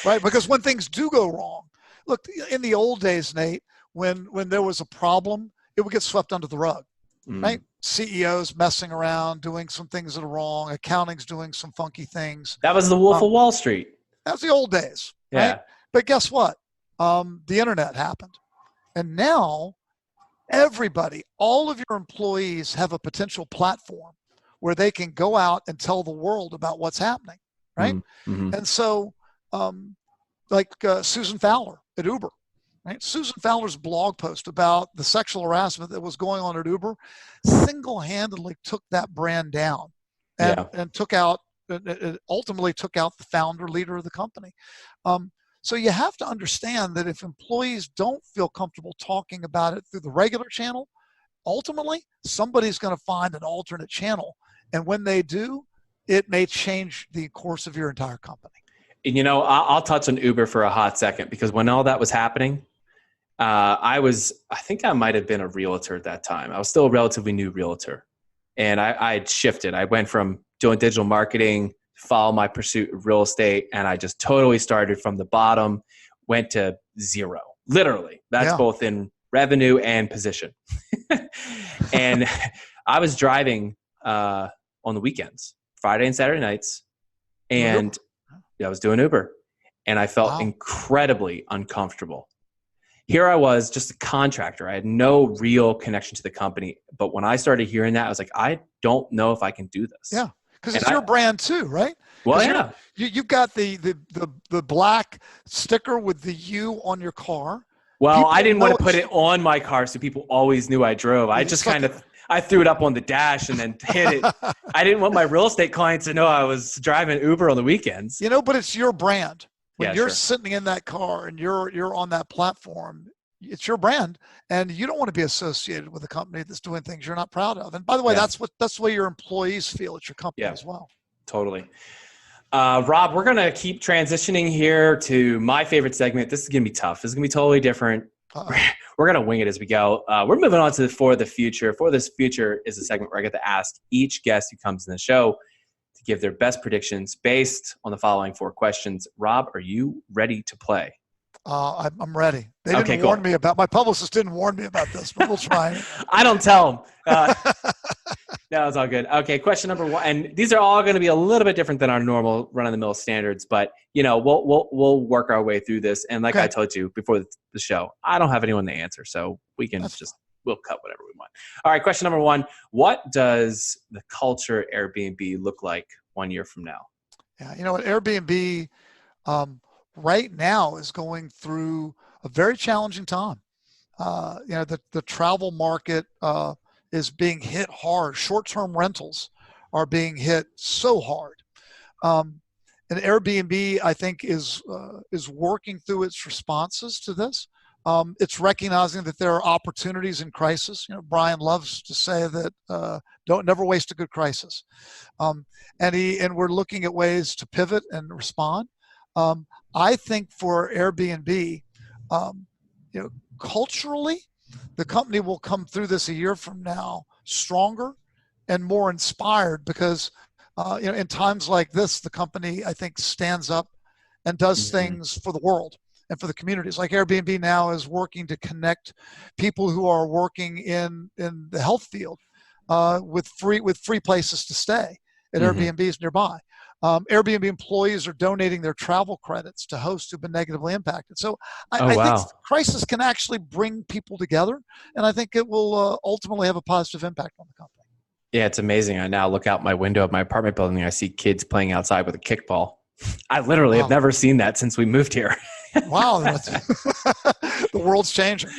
right, because when things do go wrong, look, in the old days, Nate, when there was a problem, it would get swept under the rug, right? CEOs messing around, doing some things that are wrong, accounting's doing some funky things. That was the Wolf of Wall Street. That was the old days, yeah. Right? But guess what? the internet happened. And now everybody, all of your employees have a potential platform where they can go out and tell the world about what's happening, right? Mm-hmm. And so, like Susan Fowler at Uber, right? Susan Fowler's blog post about the sexual harassment that was going on at Uber single-handedly took that brand down and took out, it ultimately took out the founder leader of the company. So you have to understand that if employees don't feel comfortable talking about it through the regular channel, ultimately somebody's going to find an alternate channel. And when they do, it may change the course of your entire company. You know, I'll touch on Uber for a hot second, because when all that was happening, I think I might have been a realtor at that time. I was still a relatively new realtor. And I had shifted. I went from doing digital marketing, follow my pursuit of real estate, and I just totally started from the bottom, went to zero. Literally. That's both in revenue and position. And I was driving on the weekends, Friday and Saturday nights, and I was doing Uber, and I felt incredibly uncomfortable. Here I was, just a contractor. I had no real connection to the company. But when I started hearing that, I was like, I don't know if I can do this. Yeah, because it's your brand too, right? Well, yeah. You've got the black sticker with the U on your car. Well, I didn't want to put it on my car so people always knew I drove. I just I threw it up on the dash and then hit it. I didn't want my real estate clients to know I was driving Uber on the weekends. You know, but it's your brand. When you're sitting in that car and you're on that platform, it's your brand, and you don't want to be associated with a company that's doing things you're not proud of. And by the way, that's the way your employees feel at your company as well. Totally. Rob, we're going to keep transitioning here to my favorite segment. This is going to be tough. This is going to be totally different. We're going to wing it as we go. We're moving on to For the Future. For This Future is a segment where I get to ask each guest who comes in the show to give their best predictions based on the following 4 questions. Rob, are you ready to play? I'm ready. They didn't warn me about, my publicist didn't warn me about this, but we'll try. I don't tell them. No, it's all good. Okay, question number 1, and these are all going to be a little bit different than our normal run-of-the-mill standards, but you know, we'll work our way through this. And like I told you before the show, I don't have anyone to answer, so we can we'll cut whatever we want. All right, question number 1: what does the culture Airbnb look like 1 year from now? Yeah, you know what, Airbnb right now is going through a very challenging time. You know, the travel market is being hit hard. Short-term rentals are being hit so hard. And Airbnb, I think, is working through its responses to this. It's recognizing that there are opportunities in crisis. You know, Brian loves to say that never waste a good crisis. And we're looking at ways to pivot and respond. I think for Airbnb, you know, culturally, the company will come through this a year from now stronger and more inspired because, you know, in times like this, the company, I think, stands up and does things for the world and for the communities. Like Airbnb now is working to connect people who are working in the health field with free places to stay at Airbnbs nearby. Airbnb employees are donating their travel credits to hosts who've been negatively impacted. So I think crisis can actually bring people together, and I think it will ultimately have a positive impact on the company. Yeah, it's amazing. I now look out my window of my apartment building and I see kids playing outside with a kickball. I literally have never seen that since we moved here. Wow. The world's changing.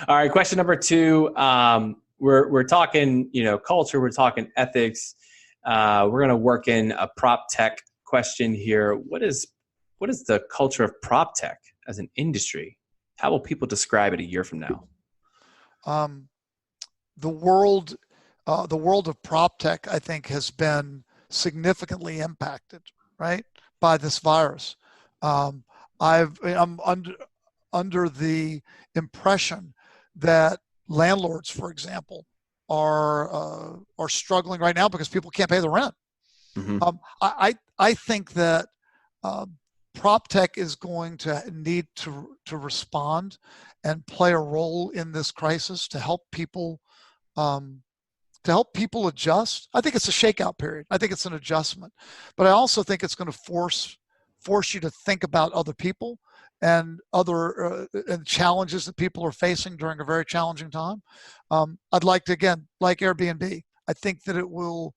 All right. Question number 2. We're talking, you know, culture. We're talking ethics. We're going to work in a prop tech question here. What is the culture of prop tech as an industry? How will people describe it a year from now? The world of prop tech, I think, has been significantly impacted, right, by this virus. I'm under the impression that landlords, for example, are struggling right now because people can't pay the rent. I think that prop tech is going to need to respond and play a role in this crisis to help people adjust. I think it's a shakeout period. I think it's an adjustment, but I also think it's going to force force you to think about other people and other and challenges that people are facing during a very challenging time. I'd like to, again, like Airbnb, I think that it will,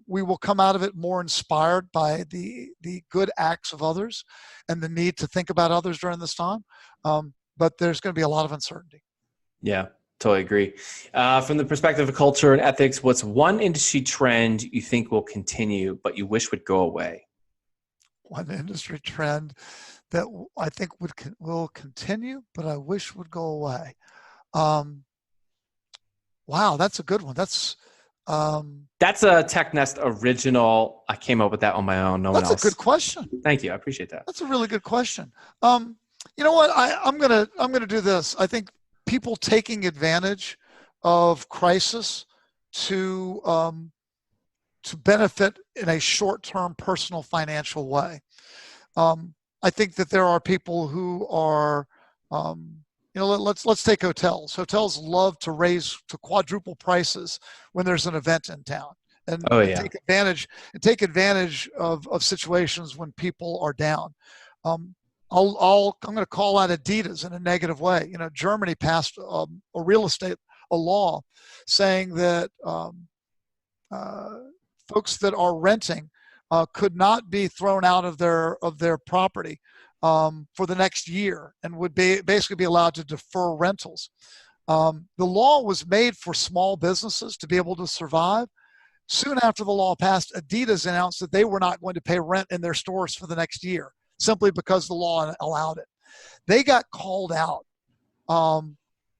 we will come out of it more inspired by the good acts of others and the need to think about others during this time. But there's going to be a lot of uncertainty. Yeah, totally agree. From the perspective of culture and ethics, what's one industry trend you think will continue, but you wish would go away? One industry trend that I think will continue, but I wish would go away. Wow, that's a good one. That's a TechNest original. I came up with that on my own. No one else. That's a good question. Thank you. I appreciate that. That's a really good question. You know what? I'm gonna do this. I think people taking advantage of crisis to benefit in a short-term personal financial way. I think that there are people who are, let's take hotels. Hotels love to quadruple prices when there's an event in town, and take advantage of situations when people are down. I'm going to call out Adidas in a negative way. You know, Germany passed a law saying that folks that are renting could not be thrown out of their property for the next year, and would basically be allowed to defer rentals. The law was made for small businesses to be able to survive. Soon after the law passed, Adidas announced that they were not going to pay rent in their stores for the next year, simply because the law allowed it. They got called out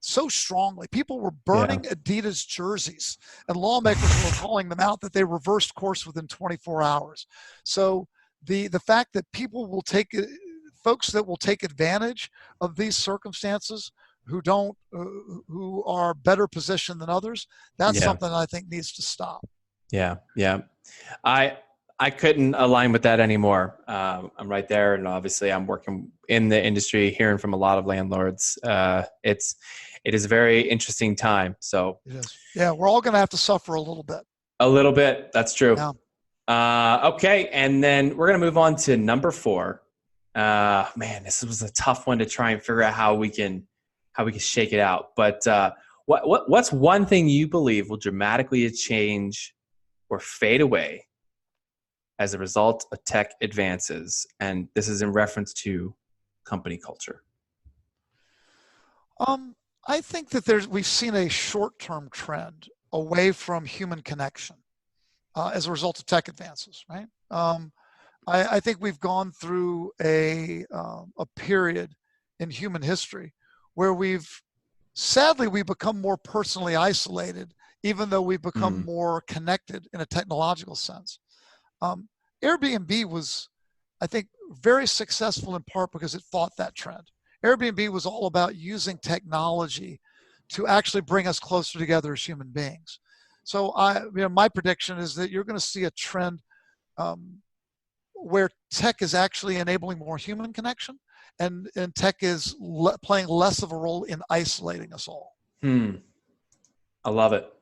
so strongly. People were burning Adidas jerseys, and lawmakers were calling them out that they reversed course within 24 hours. So the fact that folks that will take advantage of these circumstances, who are better positioned than others, that's something I think needs to stop. Yeah. I couldn't align with that anymore. I'm right there, and obviously I'm working in the industry, hearing from a lot of landlords. It is a very interesting time. So it is. Yeah, we're all going to have to suffer a little bit. A little bit. That's true. Yeah. Okay, and then we're going to move on to number 4. Man, this was a tough one to try and figure out how we can shake it out. But what's one thing you believe will dramatically change or fade away as a result of tech advances? And this is in reference to company culture. I think that we've seen a short-term trend away from human connection as a result of tech advances, right? I think we've gone through a period in human history where sadly we've become more personally isolated, even though we've become more connected in a technological sense. Airbnb was, I think, very successful in part because it fought that trend. Airbnb was all about using technology to actually bring us closer together as human beings. So my prediction is that you're going to see a trend where tech is actually enabling more human connection, and tech is playing less of a role in isolating us all. I love it.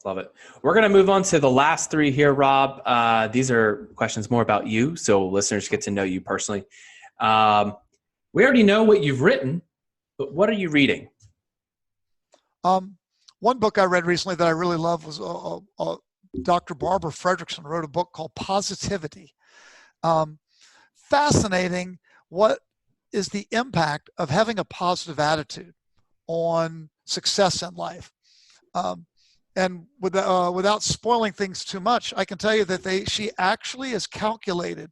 Love it. We're going to move on to the last 3 here, Rob. These are questions more about you, so listeners get to know you personally. We already know what you've written, but what are you reading? One book I read recently that I really love was Dr. Barbara Fredrickson wrote a book called Positivity. Fascinating. What is the impact of having a positive attitude on success in life? And without spoiling things too much, I can tell you that she actually has calculated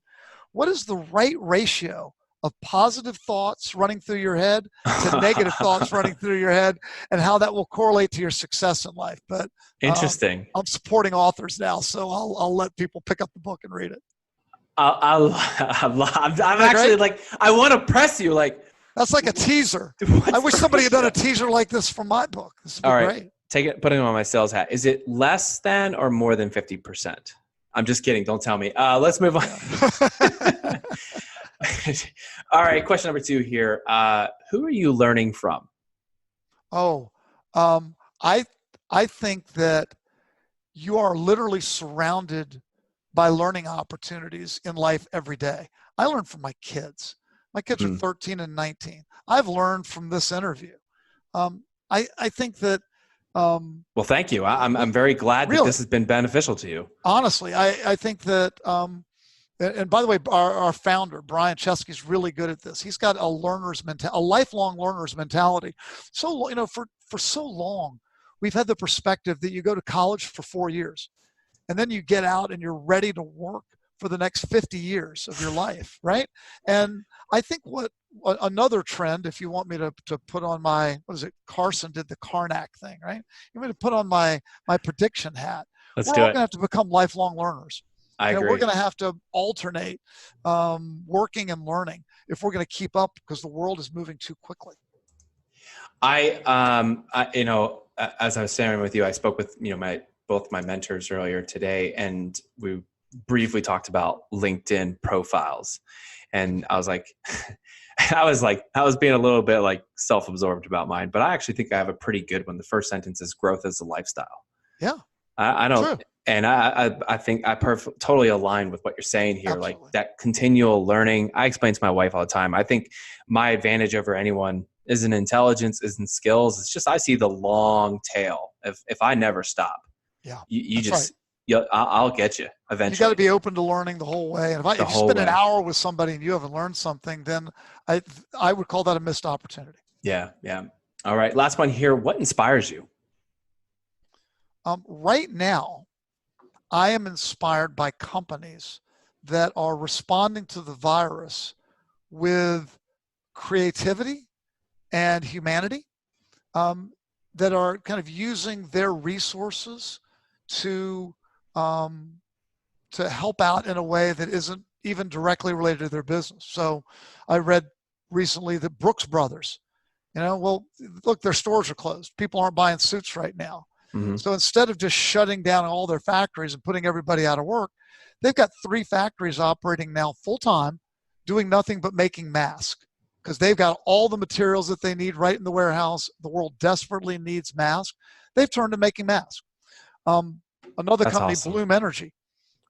what is the right ratio of positive thoughts running through your head to negative thoughts running through your head, and how that will correlate to your success in life. But interesting. I'm supporting authors now, so I'll let people pick up the book and read it. I'm actually like, I want to press you. Like, that's like a teaser. I wish somebody had done a teaser like this for my book. This would be great. Putting on my sales hat. Is it less than or more than 50%? I'm just kidding. Don't tell me. Let's move on. Yeah. All right. Question number 2 here. Who are you learning from? I think that you are literally surrounded by learning opportunities in life every day. I learn from my kids. My kids are 13 and 19. I've learned from this interview. I think that. Well, thank you. I'm very glad that Really, this has been beneficial to you. honestly, I think that. And by the way, our founder, Brian Chesky, is really good at this. He's got a learner's mentality, a lifelong learner's mentality. So, for so long, we've had the perspective that you go to college for 4 years and then you get out and you're ready to work for the next 50 years of your life, right? And I think another trend, if you want me to put on my, what is it, Carson did the Karnak thing, right? You want me to put on my prediction hat. Let's We're do all it. going to have to become lifelong learners. I agree. We're going to have to alternate working and learning if we're going to keep up, because the world is moving too quickly. As I was sharing with you, I spoke with, both my mentors earlier today, and we briefly talked about LinkedIn profiles. And I was like, I was being a little bit like self-absorbed about mine, but I actually think I have a pretty good one. The first sentence is growth as a lifestyle. Yeah. I don't, true. And I think I totally align with what you're saying here. Absolutely. Like that continual learning. I explain to my wife all the time. I think my advantage over anyone isn't intelligence, isn't skills. It's just, I see the long tail. If I never stop, you just, right. I'll get you eventually. You got to be open to learning the whole way. And if you spend an hour with somebody and you haven't learned something, then I would call that a missed opportunity. Yeah. Yeah. All right. Last one here. What inspires you? Right now, I am inspired by companies that are responding to the virus with creativity and humanity, that are kind of using their resources to help out in a way that isn't even directly related to their business. So I read recently that Brooks Brothers, look, their stores are closed. People aren't buying suits right now. Mm-hmm. So instead of just shutting down all their factories and putting everybody out of work, they've got 3 factories operating now full time, doing nothing but making masks, because they've got all the materials that they need right in the warehouse. The world desperately needs masks. They've turned to making masks. Another That's company, awesome. Bloom Energy.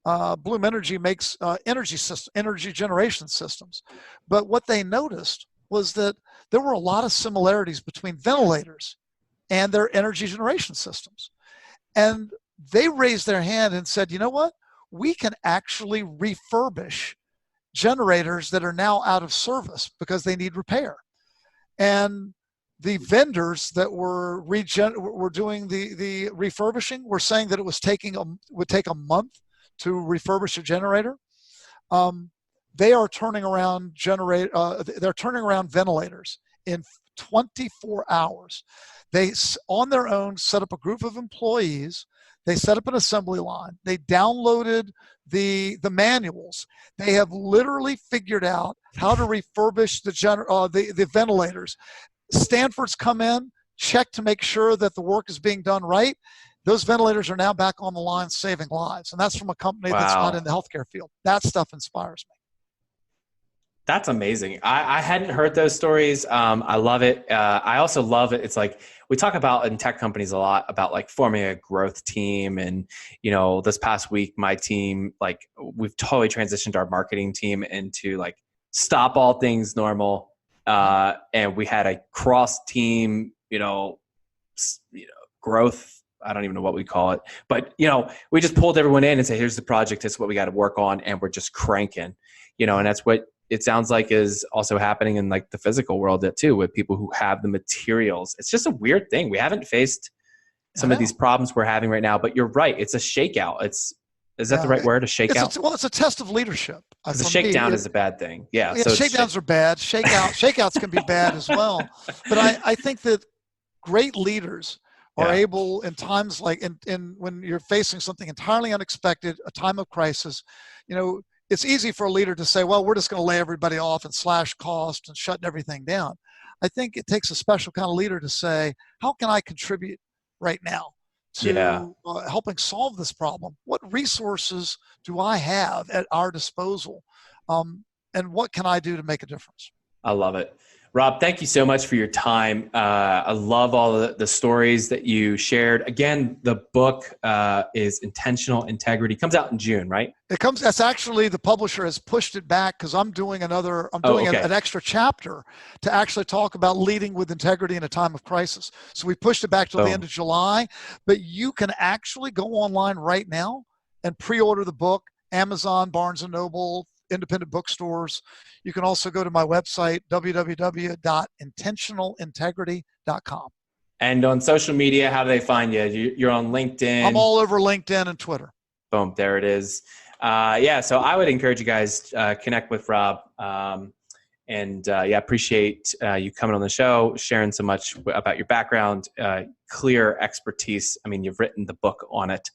Bloom Energy makes energy generation systems. But what they noticed was that there were a lot of similarities between ventilators and their energy generation systems. And they raised their hand and said, you know what? We can actually refurbish generators that are now out of service because they need repair. And the vendors that were doing the refurbishing were saying that it would take a month to refurbish a generator. They are turning around they're turning around ventilators in 24 hours. They, on their own, set up a group of employees. They set up an assembly line. They downloaded the manuals. They have literally figured out how to refurbish the ventilators. Stanford's come in, check to make sure that the work is being done right. Those ventilators are now back on the line saving lives. And that's from a company that's not in the healthcare field. That stuff inspires me. That's amazing. I hadn't heard those stories. I love it. I also love it. It's like we talk about in tech companies a lot about like forming a growth team. And, this past week, my team, like we've totally transitioned our marketing team into like stop all things normal. And we had a cross team, growth. I don't even know what we call it, but we just pulled everyone in and say, here's the project. It's what we got to work on. And we're just cranking, and that's what it sounds like is also happening in like the physical world too, with people who have the materials. It's just a weird thing. We haven't faced some of these problems we're having right now, but you're right. It's a shakeout. Is that the right word? A shakeout? It's a test of leadership. The shakedown is a bad thing. Yeah. So shakedowns are bad. Shakeouts can be bad as well. But I think that great leaders are able in times like in when you're facing something entirely unexpected, a time of crisis, it's easy for a leader to say, well, we're just going to lay everybody off and slash costs and shut everything down. I think it takes a special kind of leader to say, how can I contribute right now to helping solve this problem? What resources do I have at our disposal? And what can I do to make a difference? I love it. Rob, thank you so much for your time. I love all the stories that you shared. Again, the book is Intentional Integrity. Comes out in June, right? That's actually, the publisher has pushed it back because I'm doing an extra chapter to actually talk about leading with integrity in a time of crisis. So we pushed it back till the end of July, but you can actually go online right now and pre-order the book, Amazon, Barnes & Noble, independent bookstores. You can also go to my website, www.intentionalintegrity.com. And on social media, how do they find you? You're on LinkedIn. I'm all over LinkedIn and Twitter. Boom, there it is. So I would encourage you guys connect with Rob. Appreciate you coming on the show, sharing so much about your background, clear expertise. I mean, you've written the book on it.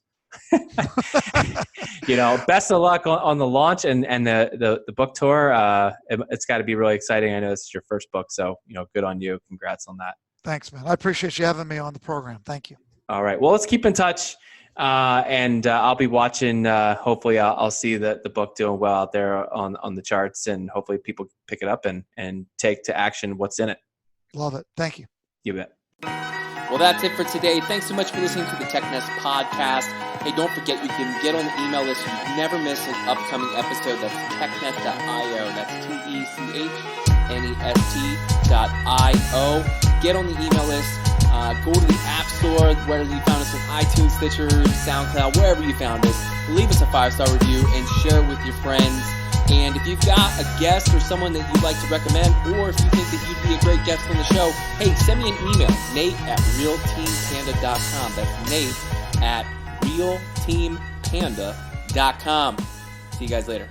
Best of luck on the launch and the book tour. It's got to be really exciting. I know this is your first book, so good on you. Congrats on that. Thanks, man. I appreciate you having me on the program. Thank you. All right. Well, let's keep in touch, and I'll be watching. Hopefully, I'll see the book doing well out there on the charts, and hopefully, people pick it up and take to action what's in it. Love it. Thank you. You bet. Well, that's it for today. Thanks so much for listening to the TechNest podcast. Hey, don't forget you can get on the email list so you never miss an upcoming episode. That's technest.io. That's technest.io. Get on the email list. Go to the App Store, whether you found us on iTunes, Stitcher, SoundCloud, wherever you found us. Leave us a 5-star review and share it with your friends. And if you've got a guest or someone that you'd like to recommend, or if you think that you'd be a great guest on the show, hey, send me an email, nate@realteampanda.com. That's nate@realteampanda.com. See you guys later.